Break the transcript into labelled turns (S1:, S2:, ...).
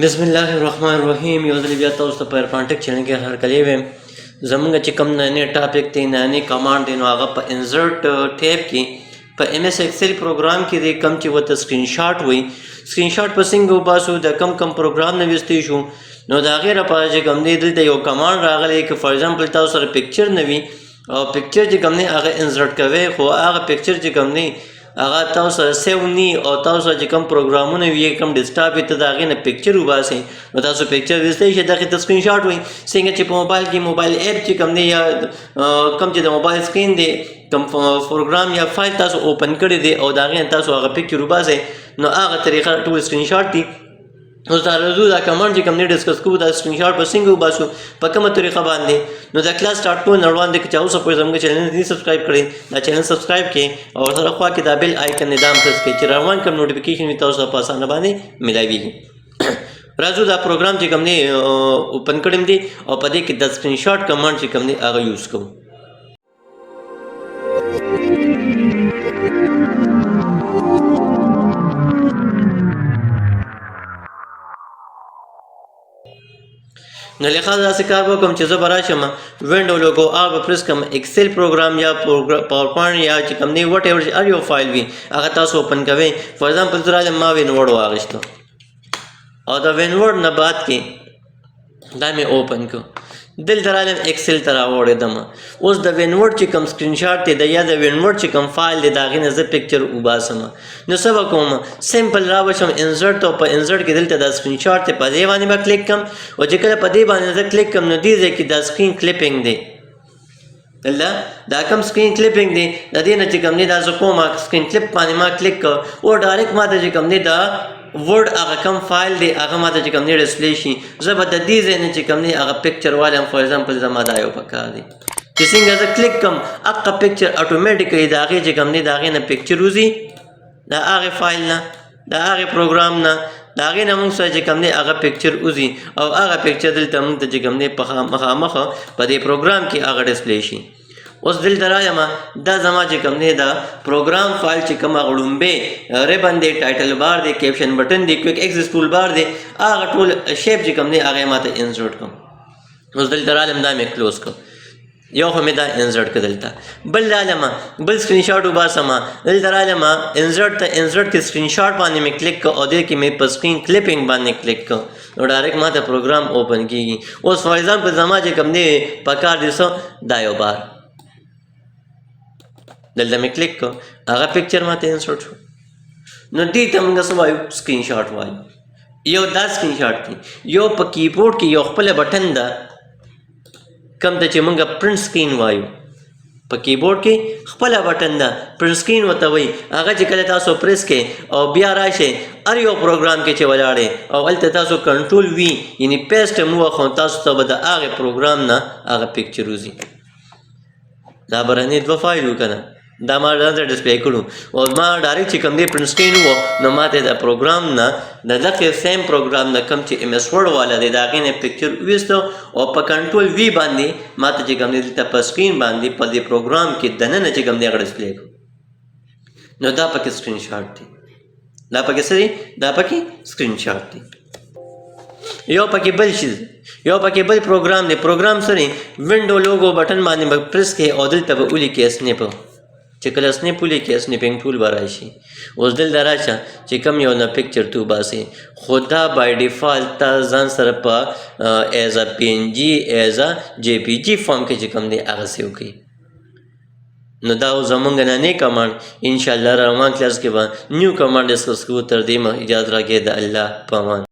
S1: بسم الله الرحمن الرحیم. یو ځل بیا تاسو ته په ارفانټک چینل کې هرکلی ویم. زمونږ چې کوم نانی ټاپک دی، نانی کمانډ دی، نو هغه په انزرټ ټیب کې په ایم ایس ایکسل پروګرام کې دی، کم چې ورته سکرین شاټ وایي. سکرین شاټ په څنګه وباسو، د کم پروګرام نه ویستی شو، نو د هغې لپاره چې کوم دی دلته یو کمانډ راغلی که فار ایگزامپل تاسو سره پکچر نه وي او پکچر چې کوم دی هغه انزرټ کوئ، خو هغه پکچر چې کوم دی هغه تاسو سره سیو نی او تاسو سره چې کوم پروګرامونه وي کوم ډیسکټاپ وي ته د هغې نه پکچر وباسئ، نو تاسو پکچر ویستی شئ. دغې ته سکرین شاټ وایي. څنګه چې په موبایل کې موبایل ایپ چې کوم دی یا کوم چې د موبایل سکرین دی کوم پروګرام یا فایل تاسو اوپن کړی دی او د هغې نه تاسو هغه پکچر وباسئ، نو هغه طریقه ټول سکرین شاټ دي. اوس دا راځو دا کمانډ چې کوم دی ډسکس کوو، دا سکرین شاټ په څنګه وباسو، په کومه طریقه باندې. نو دا کلاس سټارټ کول نه وړاندې که چا اوسه پورې زموږ چینل نه سبسکرایب کړی، دا چینل سبسکرایب کړئ او سره خوا کې دا بیل آیکن نظام پرس کړئ چې روان کوم نوټیفیکیشن وي تاسو ته په اسانه باندې ملاویږي. راځو دا پروګرام چې کوم دی اوپن کړم دی او په دې کې د سکرین شاټ کمانډ چې کوم دی هغه یوز کوو. نو لحاظ داسې کار به وکړم چې زه به راشم وینډو لوګو آر به پرس کړم، ایکسل پروګرام یا پاور پوینټ یا چې کوم دی وټ ایور چې هر یو فایل وي هغه تاسو اوپن کوئ. فار ایگزامپل زه رالم ما وینورډ واخیستو او د وینورډ نه بعد کې دا مې اوپن کړو، دلته رالم ایکسل ته راوړېدم. اوس د وینورډ چې کوم سکرین شاټ دی یا د وینورډ چې کوم فایل دی د هغې نه زه پکچر وباسم. نو څه به کوم، سمپل را به شم انزرټ او په انزرټ کې دلته دا سکرین شاټ دی، په دې باندې به کلیک کړم او چې کله په دې باندې زه کلیک کړم نو دې ځای کې دا سکرین کلیپینګ دی، دا کوم سکرین کلیپینګ دی د دې نه چې کوم دی دا زه کوم سکرین کلیپ باندې ما کلیک کړ او ډایرکټ ما ته چې کوم دی دا ورډ هغه کم فایل دی هغه ما ته چې کوم دی ډسپلی شي. زه به د دې ځای نه چې کوم دی هغه پکچر والیم. فار ایگزامپل زما دا یو پکار دی چې څنګه زه کلیک کړم هغه پکچر اټومیټیکلی د هغې چې کوم دی د هغې نه پکچر وځي، د هغې فایل نه د هغې پروګرام نه د هغې نه موږ سره چې کوم دی هغه پکچر وځي او هغه پکچر دلته موږ ته چې کوم دی مخامخ په دې پروګرام کې هغه ډسپلی شي. اوس دلته رایم دا زما چې کوم دی دا پروګرام فایل چې کوم هغه ړومبې ریبن دی، ټایټل بار دی، کیپشن بټن دی، کویک ایکسس ټول بار دی، هغه ټول شیپ چې کوم دی هغه ما ته انزرټ کړم. اوس دلته رالم دا مې کلوز کړم، یو خو مې دا انزرټ کړ، دلته بل رالم بل سکرین شاټ وباسم، دلته رالم انزرټ ته انزرټ کې سکرین شاټ باندې مې کلیک کړ او دې کې مې په سکرین کلیپینګ باندې کلیک کړ، نو ډایرکټ ما ته پروګرام اوپن کېږي. اوس فار ایگزامپل زما چې کوم دی پکار دی څه دا یو بار، دلته مې کلیک کړ هغه پکچر ما ته انسرټ شو. نو دې ته موږ څه وایو، سکرین شاټ وایو. یو دا سکرین شاټ دی، یو په کیبورډ کې یو خپله بټن ده کوم ته چې موږ پرنټ سکرین وایو، په کیبورډ کې خپله بټن ده پرنټ سکرین ورته وایي. هغه چې کله تاسو پریس کړئ او بیا راشئ هر یو پروګرام کې چې ولاړئ او هلته تاسو کنټرول وي یعنی پیسټ هم ووخو تاسو ته به د هغې پروګرام نه هغه پکچر وځي. دا برنې دوه فایل و که نه، دا ما ځان ډسپلی کړو او ما ډایرکټ چې کوم دی پرنټ سکرین و نو ما ته د پروګرام نه د دغې سیم پروګرام نه کوم چې ایم ایس ورډ والا دی د هغې نه پکچر وویستو او په کنټرول وي باندې ما ته چې کوم دی دلته په سکرین باندې په دې پروګرام کې دننه چې کوم دی هغه ډسپلی کړو. نو دا پکې سکرین شاټ دی، دا پکې څه دی، دا پکې سکرین شاټ دی. یو پکې بل شي، یو پکې بل پروګرام دی، پروګرام سره وینډو لوګو بټن باندې به پرس کړئ او دلته به ولیکئ سنیپ، چې کله سنیپ ولیکئ سنیپینګ ټول به راشي. اوس دلته راشه چې کوم یو نه پکچر تو باسئ، خو دا بای ډیفالټ تا ځان سره په ایز ا پی این جي ایز ا جے پی جي فارم کې چې کوم دی هغه سیو کړئ. نو دا زمونږ نانی کمانډ انشاءالله روان کلاس کې به نیو کمانډ ډسکس کوو. تر دې اجازه راکړئ، د الله په امان.